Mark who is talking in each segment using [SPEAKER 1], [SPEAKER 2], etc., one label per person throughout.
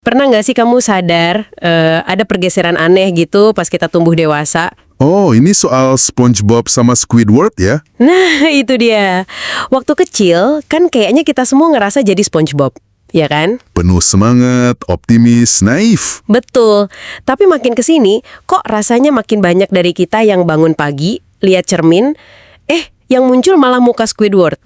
[SPEAKER 1] Pernah nggak sih kamu sadar ada pergeseran aneh gitu pas kita tumbuh dewasa?
[SPEAKER 2] Oh, ini soal SpongeBob sama Squidward ya?
[SPEAKER 1] Nah, itu dia. Waktu kecil, kan kayaknya kita semua ngerasa jadi SpongeBob, ya kan?
[SPEAKER 2] Penuh semangat, optimis, naif.
[SPEAKER 1] Betul. Tapi makin kesini, kok rasanya makin banyak dari kita yang bangun pagi, lihat cermin, yang muncul malah muka Squidward.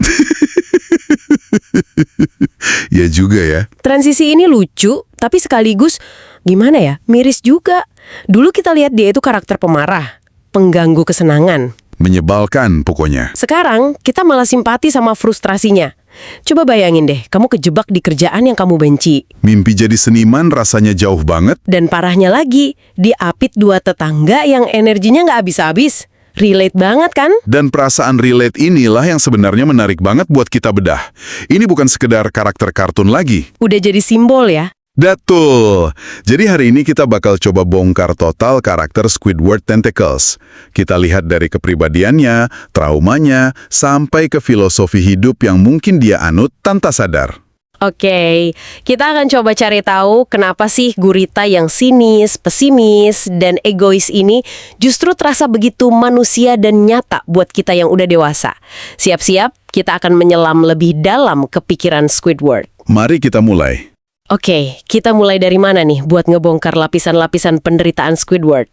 [SPEAKER 2] Ya juga ya.
[SPEAKER 1] Transisi ini lucu, tapi sekaligus, gimana ya, miris juga. Dulu kita lihat dia itu karakter pemarah, pengganggu kesenangan.
[SPEAKER 2] Menyebalkan pokoknya.
[SPEAKER 1] Sekarang, kita malah simpati sama frustrasinya. Coba bayangin deh, kamu kejebak di kerjaan yang kamu benci.
[SPEAKER 2] Mimpi jadi seniman rasanya jauh banget.
[SPEAKER 1] Dan parahnya lagi, diapit dua tetangga yang energinya nggak habis-habis. Relate banget kan?
[SPEAKER 2] Dan perasaan relate inilah yang sebenarnya menarik banget buat kita bedah. Ini bukan sekedar karakter kartun lagi.
[SPEAKER 1] Udah jadi simbol ya.
[SPEAKER 2] Betul. Jadi hari ini kita bakal coba bongkar total karakter Squidward Tentacles. Kita lihat dari kepribadiannya, traumanya, sampai ke filosofi hidup yang mungkin dia anut tanpa sadar.
[SPEAKER 1] Oke, kita akan coba cari tahu kenapa sih gurita yang sinis, pesimis, dan egois ini justru terasa begitu manusia dan nyata buat kita yang udah dewasa. Siap-siap, kita akan menyelam lebih dalam ke pikiran Squidward.
[SPEAKER 2] Mari kita mulai.
[SPEAKER 1] Oke, kita mulai dari mana nih buat ngebongkar lapisan-lapisan penderitaan Squidward?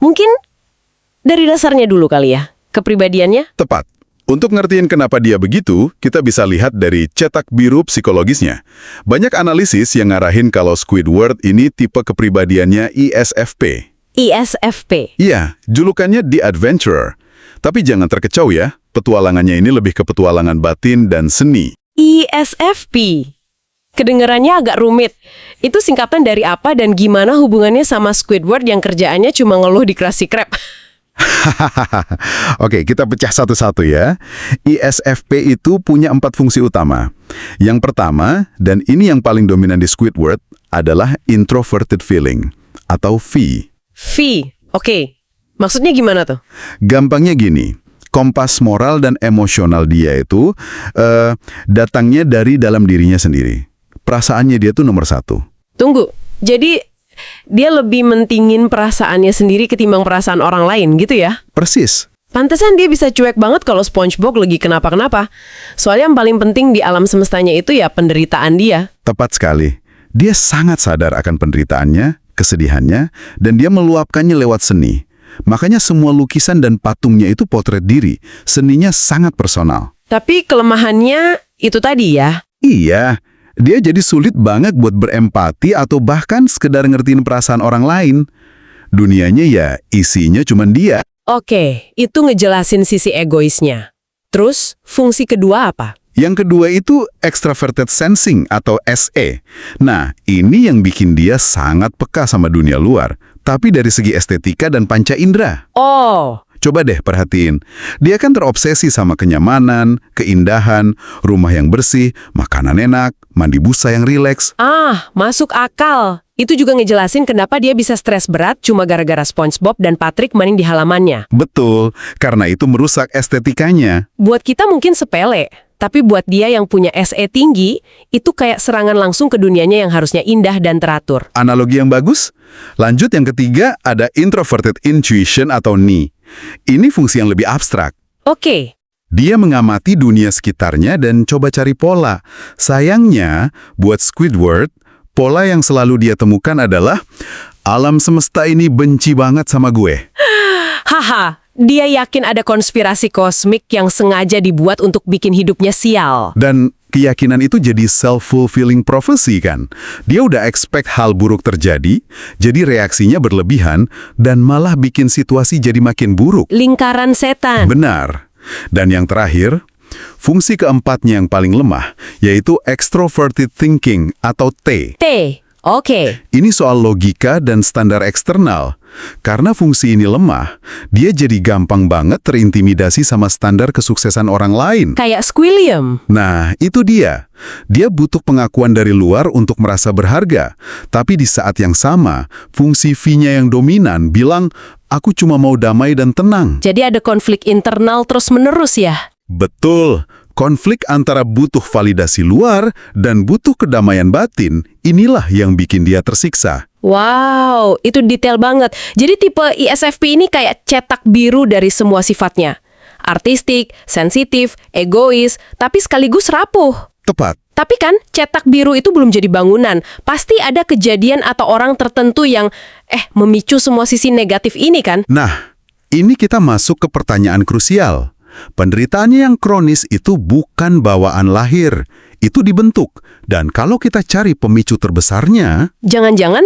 [SPEAKER 1] Mungkin dari dasarnya dulu kali ya, kepribadiannya?
[SPEAKER 2] Tepat. Untuk ngertiin kenapa dia begitu, kita bisa lihat dari cetak biru psikologisnya. Banyak analisis yang ngarahin kalau Squidward ini tipe kepribadiannya ISFP.
[SPEAKER 1] ISFP.
[SPEAKER 2] Iya, julukannya The Adventurer. Tapi jangan terkecoh ya, petualangannya ini lebih ke petualangan batin dan seni.
[SPEAKER 1] ISFP. Kedengarannya agak rumit. Itu singkatan dari apa dan gimana hubungannya sama Squidward yang kerjaannya cuma ngeluh di Krusty Krab?
[SPEAKER 2] Oke, kita pecah satu-satu ya. ISFP itu punya 4 fungsi utama. Yang pertama, dan ini yang paling dominan di Squidward, adalah introverted feeling, atau V.
[SPEAKER 1] V. Oke. Maksudnya gimana tuh?
[SPEAKER 2] Gampangnya gini, kompas moral dan emosional dia itu datangnya dari dalam dirinya sendiri. Perasaannya dia tuh nomor 1.
[SPEAKER 1] Tunggu. Jadi dia lebih mentingin perasaannya sendiri ketimbang perasaan orang lain gitu ya?
[SPEAKER 2] Persis.
[SPEAKER 1] Pantesan dia bisa cuek banget kalau SpongeBob lagi kenapa-kenapa. Soalnya yang paling penting di alam semestanya itu ya penderitaan dia.
[SPEAKER 2] Tepat sekali. Dia sangat sadar akan penderitaannya, kesedihannya, dan dia meluapkannya lewat seni. Makanya semua lukisan dan patungnya itu potret diri. Seninya sangat personal.
[SPEAKER 1] Tapi kelemahannya itu tadi ya?
[SPEAKER 2] Iya. Dia jadi sulit banget buat berempati atau bahkan sekedar ngertiin perasaan orang lain. Dunianya ya isinya cuman dia.
[SPEAKER 1] Oke, itu ngejelasin sisi egoisnya. Terus, fungsi kedua apa?
[SPEAKER 2] Yang kedua itu extroverted sensing atau SE. Nah, ini yang bikin dia sangat peka sama dunia luar, tapi dari segi estetika dan panca indera.
[SPEAKER 1] Oh,
[SPEAKER 2] Coba deh perhatiin, dia kan terobsesi sama kenyamanan, keindahan, rumah yang bersih, makanan enak, mandi busa yang rileks.
[SPEAKER 1] masuk akal. Itu juga ngejelasin kenapa dia bisa stres berat cuma gara-gara SpongeBob dan Patrick main di halamannya.
[SPEAKER 2] Betul, karena itu merusak estetikanya.
[SPEAKER 1] Buat kita mungkin sepele, tapi buat dia yang punya SE tinggi, itu kayak serangan langsung ke dunianya yang harusnya indah dan teratur.
[SPEAKER 2] Analogi yang bagus? Lanjut yang ketiga, ada introverted intuition atau NI. Ini fungsi yang lebih abstrak.
[SPEAKER 1] Oke.
[SPEAKER 2] Dia mengamati dunia sekitarnya dan coba cari pola. Sayangnya, buat Squidward, pola yang selalu dia temukan adalah alam semesta ini benci banget sama gue.
[SPEAKER 1] Haha, dia yakin ada konspirasi kosmik yang sengaja dibuat untuk bikin hidupnya sial.
[SPEAKER 2] Dan keyakinan itu jadi self-fulfilling prophecy kan. Dia udah expect hal buruk terjadi, jadi reaksinya berlebihan, dan malah bikin situasi jadi makin buruk.
[SPEAKER 1] Lingkaran setan.
[SPEAKER 2] Benar. Dan yang terakhir, fungsi keempatnya yang paling lemah, yaitu extroverted thinking atau T.
[SPEAKER 1] T. Oke.
[SPEAKER 2] Ini soal logika dan standar eksternal. Karena fungsi ini lemah, dia jadi gampang banget terintimidasi sama standar kesuksesan orang lain.
[SPEAKER 1] Kayak Squilliam.
[SPEAKER 2] Nah, itu dia. Dia butuh pengakuan dari luar untuk merasa berharga. Tapi di saat yang sama, fungsi V-nya yang dominan bilang, aku cuma mau damai dan tenang.
[SPEAKER 1] Jadi ada konflik internal terus-menerus ya?
[SPEAKER 2] Betul. Konflik antara butuh validasi luar dan butuh kedamaian batin, inilah yang bikin dia tersiksa.
[SPEAKER 1] Wow, itu detail banget. Jadi tipe ISFP ini kayak cetak biru dari semua sifatnya. Artistik, sensitif, egois, tapi sekaligus rapuh.
[SPEAKER 2] Tepat.
[SPEAKER 1] Tapi kan, cetak biru itu belum jadi bangunan. Pasti ada kejadian atau orang tertentu yang, memicu semua sisi negatif ini kan?
[SPEAKER 2] Nah, ini kita masuk ke pertanyaan krusial. Penderitaannya yang kronis itu bukan bawaan lahir, itu dibentuk. Dan kalau kita cari pemicu terbesarnya,
[SPEAKER 1] Jangan-jangan,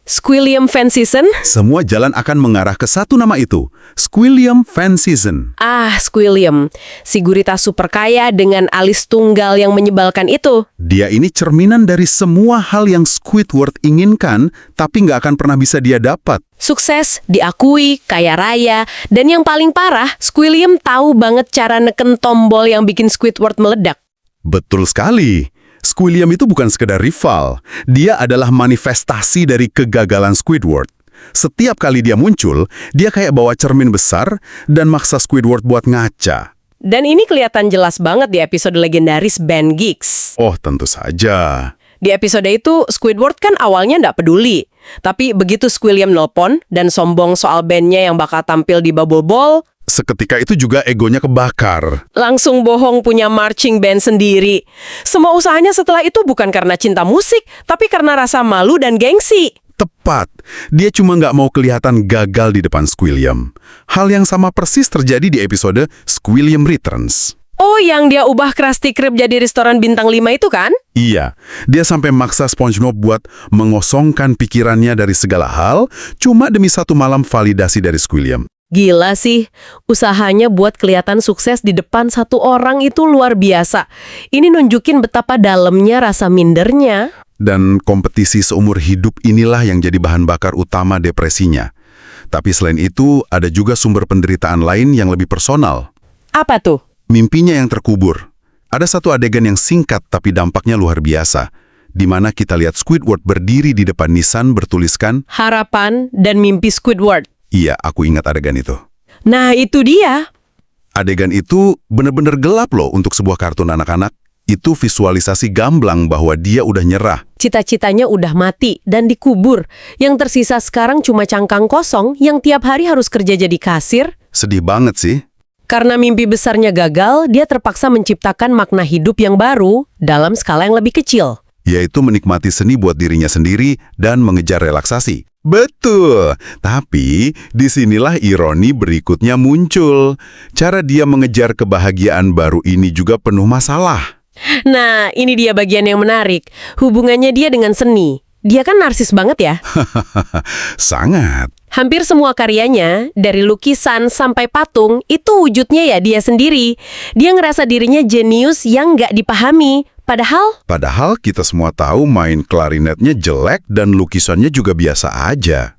[SPEAKER 1] Squilliam Fancyson?
[SPEAKER 2] semua jalan akan mengarah ke satu nama itu, Squilliam Fancyson.
[SPEAKER 1] Squilliam. Si gurita super kaya dengan alis tunggal yang menyebalkan itu.
[SPEAKER 2] Dia ini cerminan dari semua hal yang Squidward inginkan, tapi nggak akan pernah bisa dia dapat.
[SPEAKER 1] Sukses, diakui, kaya raya, dan yang paling parah, Squilliam tahu banget cara neken tombol yang bikin Squidward meledak.
[SPEAKER 2] Betul sekali. Squilliam itu bukan sekedar rival. Dia adalah manifestasi dari kegagalan Squidward. Setiap kali dia muncul, dia kayak bawa cermin besar dan maksa Squidward buat ngaca.
[SPEAKER 1] Dan ini kelihatan jelas banget di episode legendaris Ben Geeks.
[SPEAKER 2] Oh, tentu saja.
[SPEAKER 1] Di episode itu, Squidward kan awalnya nggak peduli. Tapi begitu Squilliam nelpon dan sombong soal bandnya yang bakal tampil di Bubble Ball,
[SPEAKER 2] Seketika itu juga egonya kebakar.
[SPEAKER 1] langsung bohong punya marching band sendiri. Semua usahanya setelah itu bukan karena cinta musik, tapi karena rasa malu dan gengsi.
[SPEAKER 2] Tepat. Dia cuma nggak mau kelihatan gagal di depan Squilliam. Hal yang sama persis terjadi di episode Squilliam Returns.
[SPEAKER 1] Oh, yang dia ubah Krusty Krab jadi restoran bintang 5 itu kan?
[SPEAKER 2] Iya, dia sampai maksa SpongeBob buat mengosongkan pikirannya dari segala hal cuma demi satu malam validasi dari Squilliam.
[SPEAKER 1] Gila sih, usahanya buat kelihatan sukses di depan satu orang itu luar biasa. Ini nunjukin betapa dalamnya rasa mindernya.
[SPEAKER 2] Dan kompetisi seumur hidup inilah yang jadi bahan bakar utama depresinya. Tapi selain itu, ada juga sumber penderitaan lain yang lebih personal.
[SPEAKER 1] Apa tuh?
[SPEAKER 2] Mimpinya yang terkubur. Ada satu adegan yang singkat tapi dampaknya luar biasa, di mana kita lihat Squidward berdiri di depan nisan bertuliskan,
[SPEAKER 1] Harapan dan mimpi Squidward.
[SPEAKER 2] "Iya, aku ingat adegan itu."
[SPEAKER 1] Nah, itu dia.
[SPEAKER 2] Adegan itu bener-bener gelap loh untuk sebuah kartun anak-anak. Itu visualisasi gamblang bahwa dia udah nyerah.
[SPEAKER 1] Cita-citanya udah mati dan dikubur. Yang tersisa sekarang cuma cangkang kosong yang tiap hari harus kerja jadi kasir.
[SPEAKER 2] Sedih banget sih.
[SPEAKER 1] Karena mimpi besarnya gagal, dia terpaksa menciptakan makna hidup yang baru dalam skala yang lebih kecil.
[SPEAKER 2] Yaitu menikmati seni buat dirinya sendiri dan mengejar relaksasi. Betul, tapi disinilah ironi berikutnya muncul. Cara dia mengejar kebahagiaan baru ini juga penuh masalah.
[SPEAKER 1] Nah, ini dia bagian yang menarik. Hubungannya dia dengan seni. Dia kan narsis banget ya.
[SPEAKER 2] Sangat.
[SPEAKER 1] Hampir semua karyanya, dari lukisan sampai patung, itu wujudnya ya dia sendiri. Dia ngerasa dirinya jenius yang nggak dipahami. Padahal
[SPEAKER 2] kita semua tahu main klarinetnya jelek dan lukisannya juga biasa aja.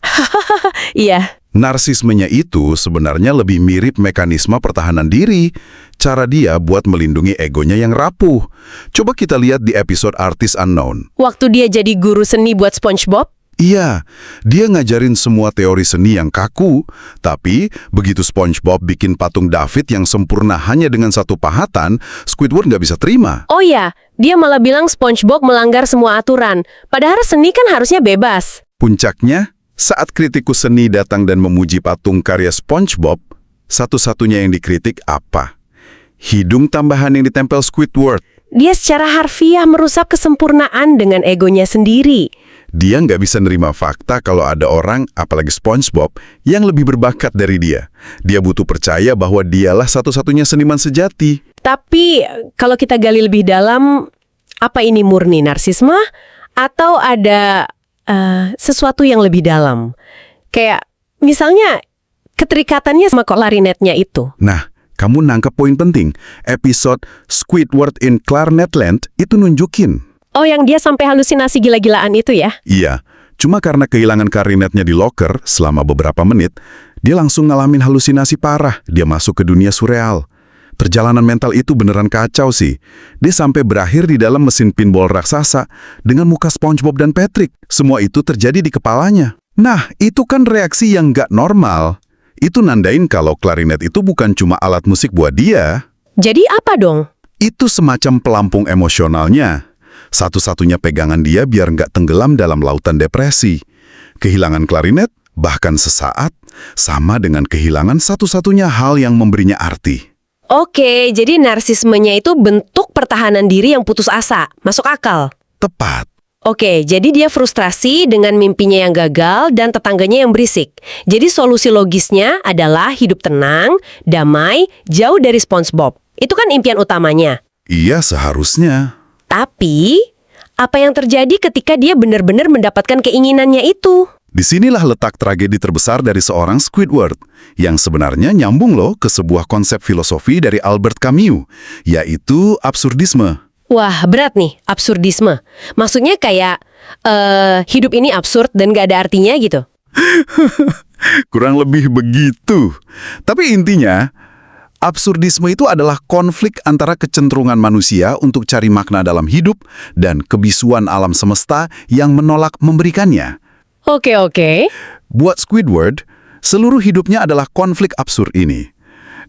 [SPEAKER 1] iya.
[SPEAKER 2] Narsismenya itu sebenarnya lebih mirip mekanisme pertahanan diri. Cara dia buat melindungi egonya yang rapuh. Coba kita lihat di episode Artist Unknown.
[SPEAKER 1] Waktu dia jadi guru seni buat SpongeBob,
[SPEAKER 2] Iya, dia ngajarin semua teori seni yang kaku, tapi begitu SpongeBob bikin patung David yang sempurna hanya dengan satu pahatan, Squidward nggak bisa terima.
[SPEAKER 1] oh ya, dia malah bilang SpongeBob melanggar semua aturan. Padahal seni kan harusnya bebas.
[SPEAKER 2] Puncaknya, saat kritikus seni datang dan memuji patung karya SpongeBob, satu-satunya yang dikritik apa? Hidung tambahan yang ditempel Squidward.
[SPEAKER 1] Dia secara harfiah merusak kesempurnaan dengan egonya sendiri.
[SPEAKER 2] Dia nggak bisa nerima fakta kalau ada orang, apalagi SpongeBob, yang lebih berbakat dari dia. Dia butuh percaya bahwa dialah satu-satunya seniman sejati.
[SPEAKER 1] Tapi kalau kita gali lebih dalam, apa ini murni narsisme? Atau ada sesuatu yang lebih dalam? Kayak misalnya keterikatannya sama klarinetnya itu.
[SPEAKER 2] Nah, kamu nangkep poin penting. Episode Squidward in Clarinetland itu nunjukin.
[SPEAKER 1] Oh, yang dia sampai halusinasi gila-gilaan itu ya?
[SPEAKER 2] Iya, cuma karena kehilangan klarinetnya di loker selama beberapa menit, dia langsung ngalamin halusinasi parah. Dia masuk ke dunia surreal. Perjalanan mental itu beneran kacau sih. Dia sampai berakhir di dalam mesin pinball raksasa dengan muka SpongeBob dan Patrick. Semua itu terjadi di kepalanya. Nah, itu kan reaksi yang nggak normal. Itu nandain kalau klarinet itu bukan cuma alat musik buat dia.
[SPEAKER 1] Jadi apa dong?
[SPEAKER 2] Itu semacam pelampung emosionalnya. Satu-satunya pegangan dia biar nggak tenggelam dalam lautan depresi. Kehilangan klarinet, bahkan sesaat, sama dengan kehilangan satu-satunya hal yang memberinya arti.
[SPEAKER 1] Oke, jadi narsismenya itu bentuk pertahanan diri yang putus asa. Masuk akal.
[SPEAKER 2] Tepat.
[SPEAKER 1] Oke, jadi dia frustrasi dengan mimpinya yang gagal dan tetangganya yang berisik. Jadi solusi logisnya adalah hidup tenang, damai, jauh dari SpongeBob. Itu kan impian utamanya.
[SPEAKER 2] Iya, seharusnya.
[SPEAKER 1] Tapi, apa yang terjadi ketika dia benar-benar mendapatkan keinginannya itu?
[SPEAKER 2] Disinilah letak tragedi terbesar dari seorang Squidward, yang sebenarnya nyambung loh ke sebuah konsep filosofi dari Albert Camus, yaitu absurdisme.
[SPEAKER 1] Wah, berat nih, absurdisme. Maksudnya kayak, hidup ini absurd dan gak ada artinya gitu.
[SPEAKER 2] Kurang lebih begitu. Tapi intinya, absurdisme itu adalah konflik antara kecenderungan manusia untuk cari makna dalam hidup dan kebisuan alam semesta yang menolak memberikannya.
[SPEAKER 1] Oke.
[SPEAKER 2] Buat Squidward, seluruh hidupnya adalah konflik absurd ini.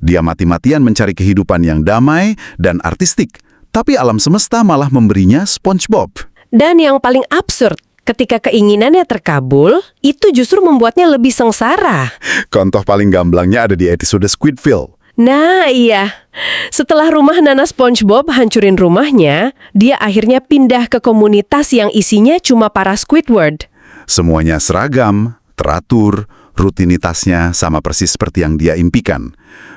[SPEAKER 2] Dia mati-matian mencari kehidupan yang damai dan artistik, tapi alam semesta malah memberinya SpongeBob.
[SPEAKER 1] Dan yang paling absurd, ketika keinginannya terkabul, itu justru membuatnya lebih sengsara.
[SPEAKER 2] Contoh paling gamblangnya ada di episode Squidville.
[SPEAKER 1] Nah iya, setelah rumah Nana SpongeBob hancurin rumahnya, dia akhirnya pindah ke komunitas yang isinya cuma para Squidward.
[SPEAKER 2] Semuanya seragam, teratur, rutinitasnya sama persis seperti yang dia impikan.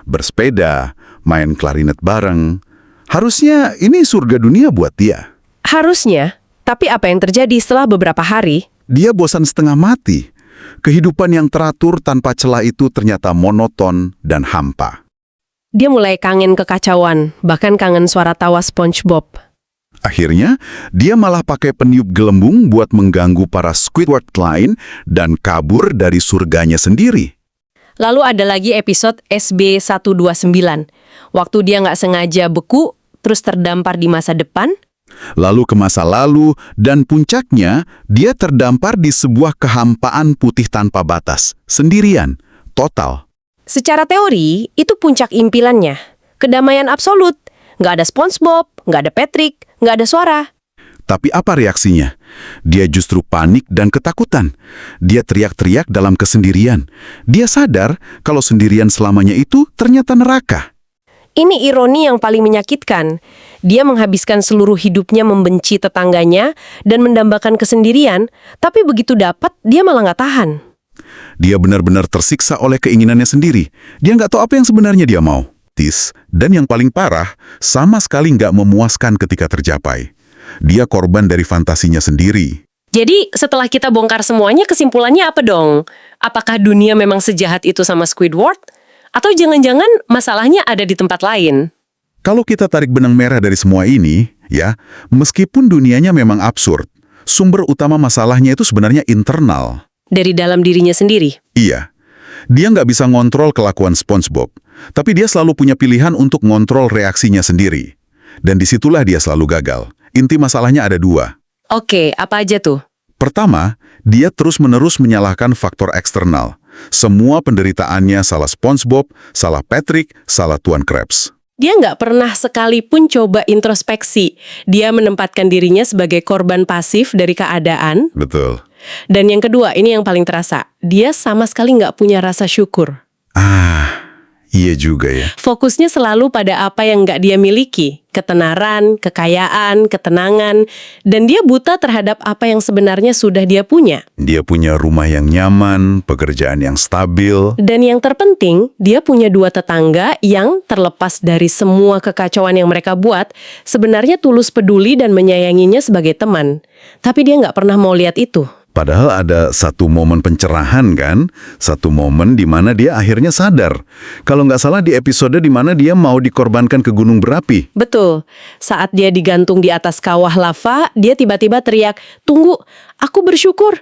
[SPEAKER 2] Bersepeda, main klarinet bareng. Harusnya ini surga dunia buat dia.
[SPEAKER 1] Harusnya, tapi apa yang terjadi setelah beberapa hari?
[SPEAKER 2] Dia bosan setengah mati. Kehidupan yang teratur tanpa celah itu ternyata monoton dan hampa.
[SPEAKER 1] Dia mulai kangen kekacauan, bahkan kangen suara tawa SpongeBob.
[SPEAKER 2] Akhirnya, dia malah pakai peniup gelembung buat mengganggu para Squidward lain dan kabur dari surganya sendiri.
[SPEAKER 1] Lalu ada lagi episode SB129. Waktu dia nggak sengaja beku, terus terdampar di masa depan.
[SPEAKER 2] Lalu ke masa lalu, dan puncaknya, dia terdampar di sebuah kehampaan putih tanpa batas, sendirian, total.
[SPEAKER 1] Secara teori, itu puncak impilannya. Kedamaian absolut. Nggak ada SpongeBob, nggak ada Patrick, nggak ada suara.
[SPEAKER 2] Tapi apa reaksinya? Dia justru panik dan ketakutan. Dia teriak-teriak dalam kesendirian. Dia sadar kalau sendirian selamanya itu ternyata neraka.
[SPEAKER 1] Ini ironi yang paling menyakitkan. Dia menghabiskan seluruh hidupnya membenci tetangganya dan mendambakan kesendirian, tapi begitu dapat, dia malah nggak tahan.
[SPEAKER 2] Dia benar-benar tersiksa oleh keinginannya sendiri. Dia nggak tahu apa yang sebenarnya dia mau. Dan yang paling parah, sama sekali nggak memuaskan ketika tercapai. Dia korban dari fantasinya sendiri.
[SPEAKER 1] Jadi, setelah kita bongkar semuanya, kesimpulannya apa dong? Apakah dunia memang sejahat itu sama Squidward? Atau jangan-jangan masalahnya ada di tempat lain?
[SPEAKER 2] Kalau kita tarik benang merah dari semua ini, ya, meskipun dunianya memang absurd, sumber utama masalahnya itu sebenarnya internal.
[SPEAKER 1] Dari dalam dirinya sendiri?
[SPEAKER 2] Iya. Dia nggak bisa ngontrol kelakuan SpongeBob, tapi dia selalu punya pilihan untuk ngontrol reaksinya sendiri. Dan disitulah dia selalu gagal. Inti masalahnya ada dua.
[SPEAKER 1] Oke, apa aja tuh?
[SPEAKER 2] Pertama, dia terus-menerus menyalahkan faktor eksternal. Semua penderitaannya salah SpongeBob, salah Patrick, salah Tuan Krabs.
[SPEAKER 1] Dia nggak pernah sekalipun coba introspeksi. Dia menempatkan dirinya sebagai korban pasif dari keadaan.
[SPEAKER 2] Betul.
[SPEAKER 1] Dan yang kedua, ini yang paling terasa. Dia sama sekali nggak punya rasa syukur.
[SPEAKER 2] Iya juga ya.
[SPEAKER 1] Fokusnya selalu pada apa yang nggak dia miliki. Ketenaran, kekayaan, ketenangan. Dan dia buta terhadap apa yang sebenarnya sudah dia punya.
[SPEAKER 2] Dia punya rumah yang nyaman, pekerjaan yang stabil.
[SPEAKER 1] Dan yang terpenting, dia punya dua tetangga yang terlepas dari semua kekacauan yang mereka buat, sebenarnya tulus peduli dan menyayanginya sebagai teman. Tapi dia nggak pernah mau lihat itu.
[SPEAKER 2] Padahal ada satu momen pencerahan kan? Satu momen di mana dia akhirnya sadar. Kalau nggak salah di episode di mana dia mau dikorbankan ke gunung berapi.
[SPEAKER 1] Betul. Saat dia digantung di atas kawah lava, dia tiba-tiba teriak, "Tunggu, aku bersyukur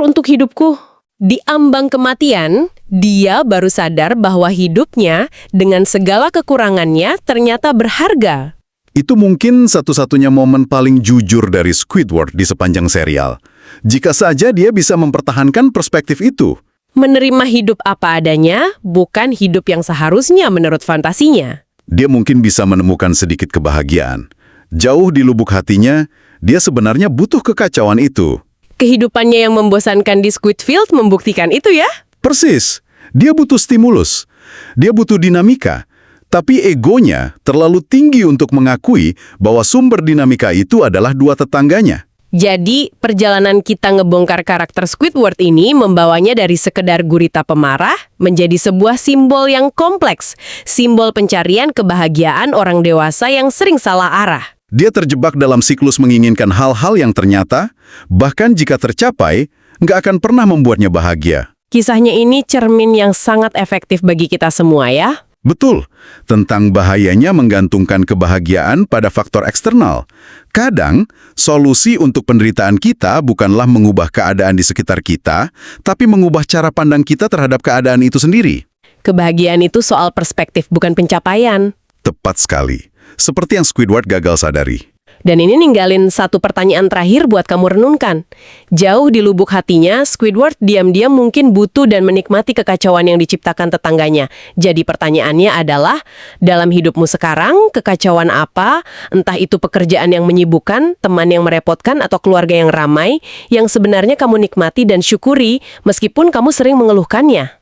[SPEAKER 1] untuk hidupku." Di ambang kematian, dia baru sadar bahwa hidupnya dengan segala kekurangannya ternyata berharga.
[SPEAKER 2] Itu mungkin satu-satunya momen paling jujur dari Squidward di sepanjang serial. Jika saja dia bisa mempertahankan perspektif itu.
[SPEAKER 1] Menerima hidup apa adanya, bukan hidup yang seharusnya menurut fantasinya.
[SPEAKER 2] dia mungkin bisa menemukan sedikit kebahagiaan. Jauh di lubuk hatinya, dia sebenarnya butuh kekacauan itu.
[SPEAKER 1] Kehidupannya yang membosankan di Squidfield membuktikan itu ya?
[SPEAKER 2] Persis, dia butuh stimulus. Dia butuh dinamika. Tapi egonya terlalu tinggi untuk mengakui bahwa sumber dinamika itu adalah dua tetangganya.
[SPEAKER 1] Jadi, perjalanan kita ngebongkar karakter Squidward ini membawanya dari sekedar gurita pemarah menjadi sebuah simbol yang kompleks. Simbol pencarian kebahagiaan orang dewasa yang sering salah arah.
[SPEAKER 2] Dia terjebak dalam siklus menginginkan hal-hal yang ternyata, bahkan jika tercapai, nggak akan pernah membuatnya bahagia.
[SPEAKER 1] Kisahnya ini cermin yang sangat efektif bagi kita semua ya.
[SPEAKER 2] Betul, tentang bahayanya menggantungkan kebahagiaan pada faktor eksternal. Kadang, solusi untuk penderitaan kita bukanlah mengubah keadaan di sekitar kita, tapi mengubah cara pandang kita terhadap keadaan itu sendiri.
[SPEAKER 1] Kebahagiaan itu soal perspektif, bukan pencapaian.
[SPEAKER 2] Tepat sekali. Seperti yang Squidward gagal sadari.
[SPEAKER 1] Dan ini ninggalin satu pertanyaan terakhir buat kamu renungkan. Jauh di lubuk hatinya, Squidward diam-diam mungkin butuh dan menikmati kekacauan yang diciptakan tetangganya. Jadi pertanyaannya adalah, dalam hidupmu sekarang, kekacauan apa? Entah itu pekerjaan yang menyibukkan, teman yang merepotkan, atau keluarga yang ramai, yang sebenarnya kamu nikmati dan syukuri, meskipun kamu sering mengeluhkannya.